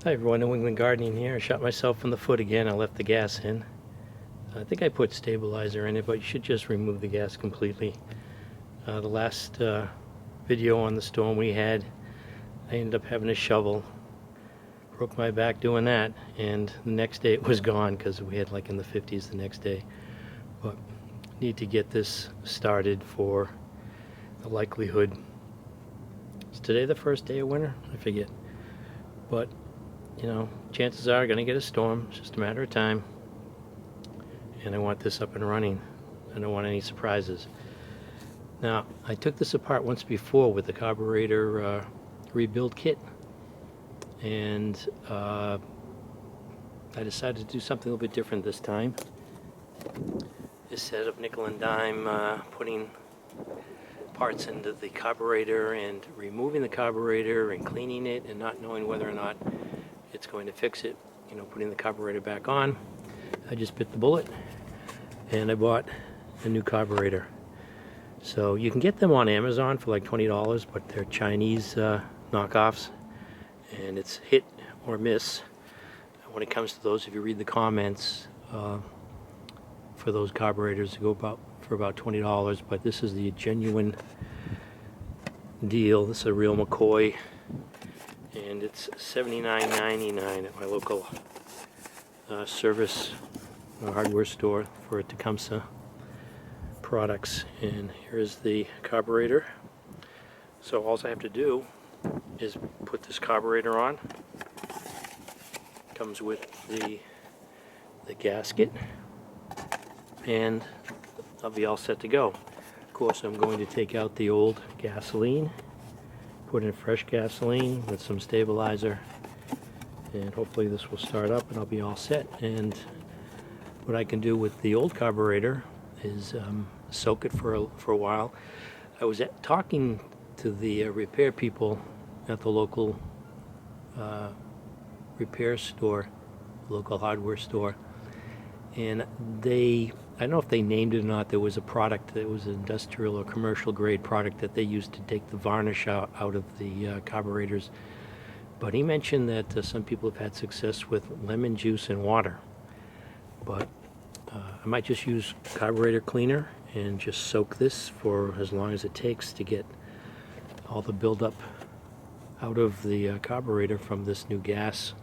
Hi everyone, New England Gardening here. I shot myself in the foot again. I left the gas in. I think I put stabilizer in it, but you should just remove the gas completely. The last video on the storm we had, I ended up having a shovel. Broke my back doing that, and the next day it was gone because we had like in the 50s the next day. But need to get this started for the likelihood. Is today the first day of winter? I forget. But you know, chances are going to get a storm. It's just a matter of time. And I want this up and running. I don't want any surprises. Now, I took this apart once before with the carburetor rebuild kit. And I decided to do something a little bit different this time. Instead of nickel and dime putting parts into the carburetor and removing the carburetor and cleaning it and not knowing whether or not it's going to fix it, you know, putting the carburetor back on, I just bit the bullet and I bought a new carburetor. So you can get them on Amazon for like $20, but they're Chinese knockoffs, and it's hit or miss when it comes to those. If you read the comments for those carburetors, they go for about $20, but this is the genuine deal. This is a real McCoy, and it's $79.99 at my local service hardware store for Tecumseh products. And here's the carburetor. So all I have to do is put this carburetor on. Comes with the gasket, and I'll be all set to go. Of course, I'm going to take out the old gasoline, put in fresh gasoline with some stabilizer, and hopefully this will start up and I'll be all set. And what I can do with the old carburetor is soak it for a while. I was talking to the repair people at the local repair store, local hardware store, and I don't know if they named it or not. There was a product that was an industrial or commercial grade product that they used to take the varnish out of the carburetors. But he mentioned that some people have had success with lemon juice and water. But I might just use carburetor cleaner and just soak this for as long as it takes to get all the buildup out of the carburetor from this new gas.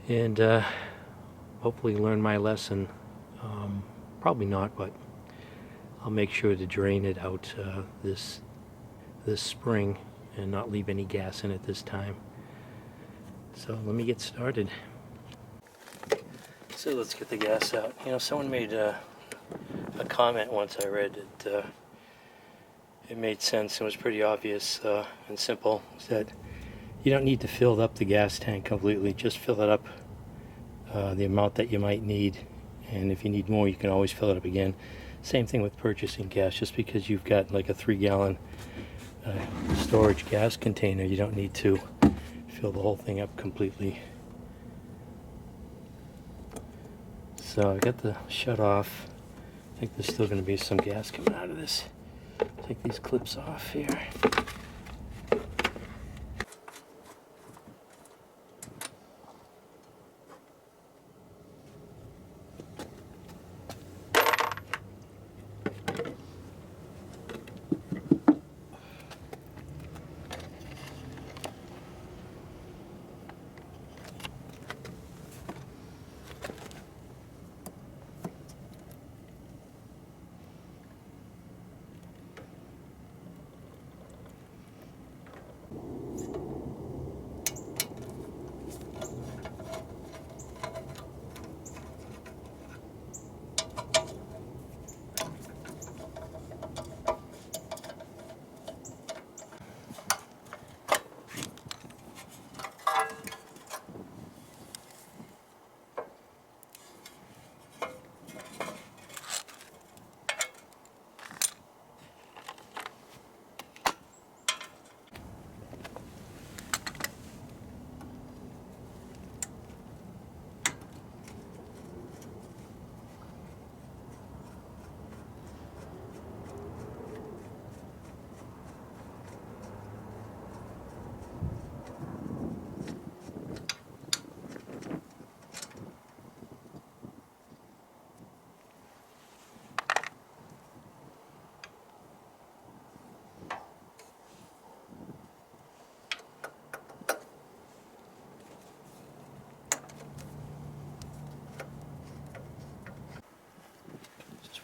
And hopefully learn my lesson. Probably not, but I'll make sure to drain it out this spring and not leave any gas in it this time. So let me get started. So let's get the gas out. You know, someone made a comment once I read it. It made sense and was pretty obvious and simple. Is that you don't need to fill up the gas tank completely. Just fill it up the amount that you might need, and if you need more you can always fill it up again. Same thing with purchasing gas. Just because you've got like a 3-gallon storage gas container, you don't need to fill the whole thing up completely. So I got the shut off. I think there's still going to be some gas coming out of this. Take these clips off here.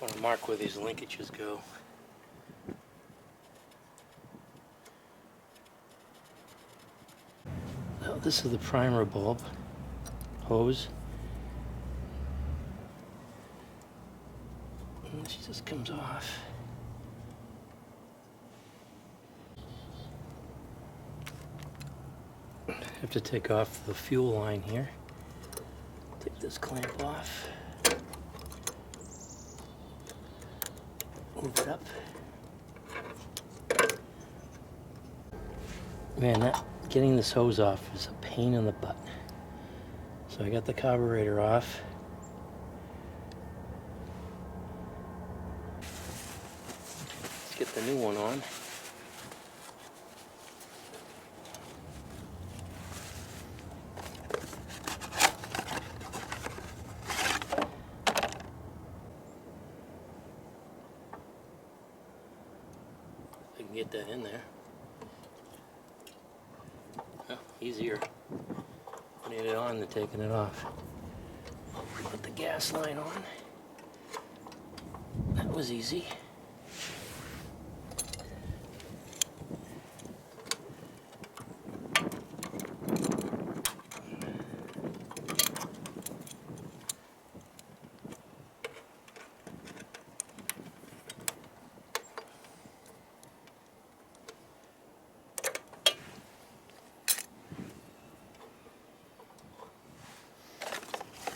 want to mark where these linkages go. Now this is the primer bulb hose. And she just comes off. Have to take off the fuel line here. Take this clamp off. Move it up. Man, getting this hose off is a pain in the butt. So I got the carburetor off. Let's get the new one on. I can get that in there. Oh, easier putting it on than taking it off. Put the gas line on. That was easy.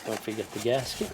Don't forget the gasket.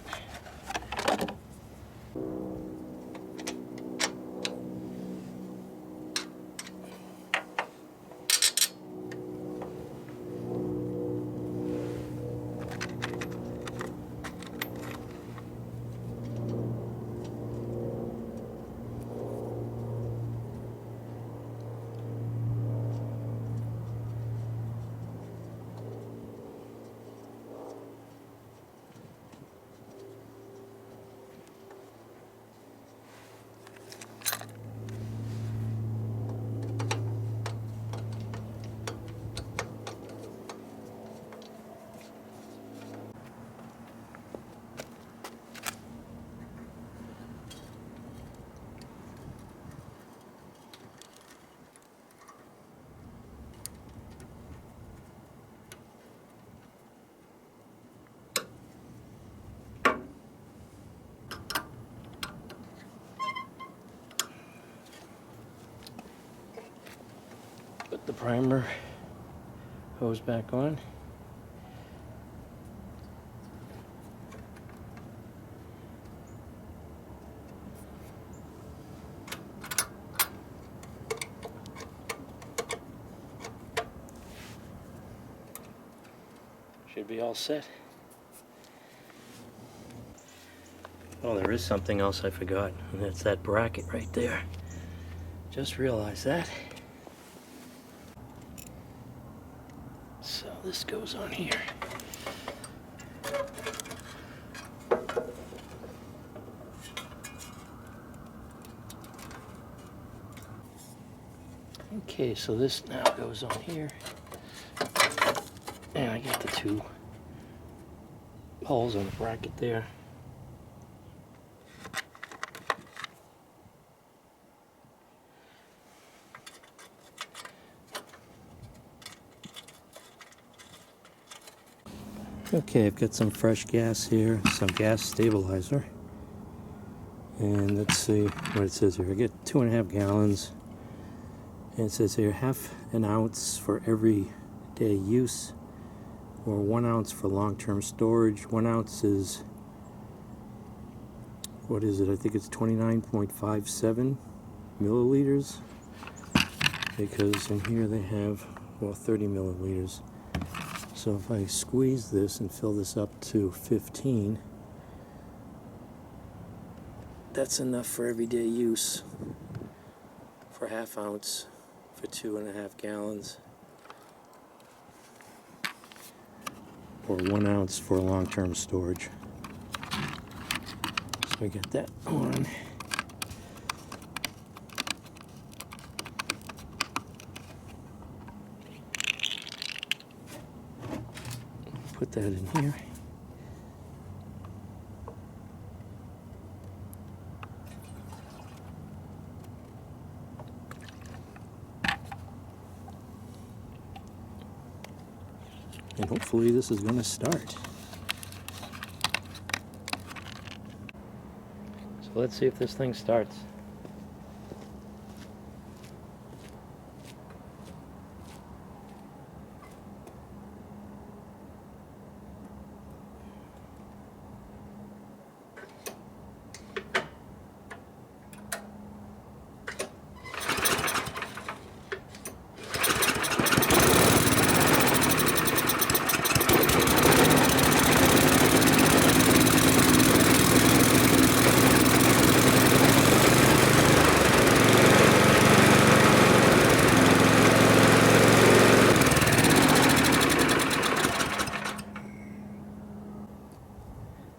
Put the primer hose back on. Should be all set. Oh, there is something else I forgot, and that's that bracket right there. Just realized that. So this goes on here. Okay, so this now goes on here. And I got the two holes on the bracket there. Okay, I've got some fresh gas here, some gas stabilizer. And let's see what it says here. I get 2.5 gallons. And it says here, half an ounce for every day use, or 1 ounce for long-term storage. 1 ounce is, what is it? I think it's 29.57 milliliters, because in here they have, well, 30 milliliters. So if I squeeze this and fill this up to 15, that's enough for everyday use for half ounce for 2.5 gallons, or 1 ounce for long-term storage. So I get that on. Put that in here. and hopefully this is going to start. So let's see if this thing starts.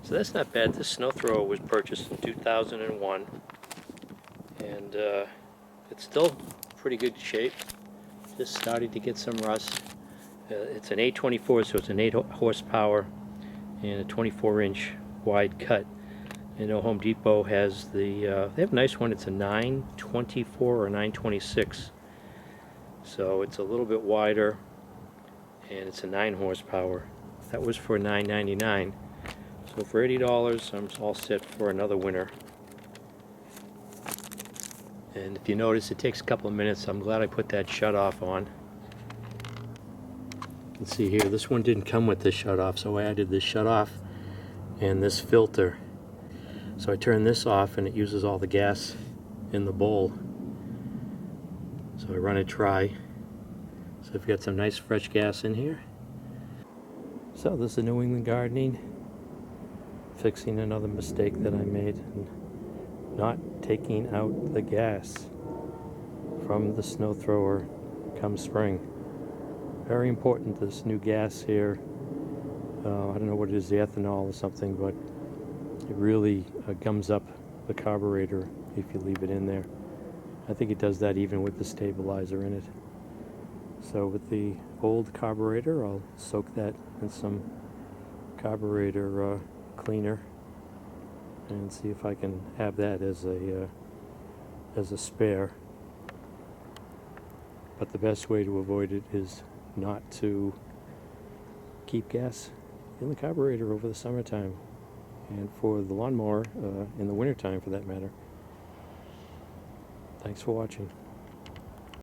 So that's not bad. This snow thrower was purchased in 2001, and it's still pretty good shape. Just starting to get some rust. It's an 824, so it's an 8 horsepower and a 24-inch wide cut. I know Home Depot has they have a nice one. It's a 924 or 926, so it's a little bit wider, and it's a 9 horsepower. That was for $9.99. So for $80, I'm all set for another winter. And if you notice, it takes a couple of minutes. I'm glad I put that shut-off on. You can see here, this one didn't come with this shut-off, so I added this shut-off and this filter. So I turn this off, and it uses all the gas in the bowl. So I run it dry. So I've got some nice fresh gas in here. So this is New England Gardening. Fixing another mistake that I made and not taking out the gas from the snow thrower come spring. Very important, this new gas here. I don't know what it is, the ethanol or something, but it really gums up the carburetor if you leave it in there. I think it does that even with the stabilizer in it. So with the old carburetor, I'll soak that in some carburetor cleaner and see if I can have that as a spare. But the best way to avoid it is not to keep gas in the carburetor over the summertime, and for the lawnmower in the wintertime for that matter. Thanks for watching.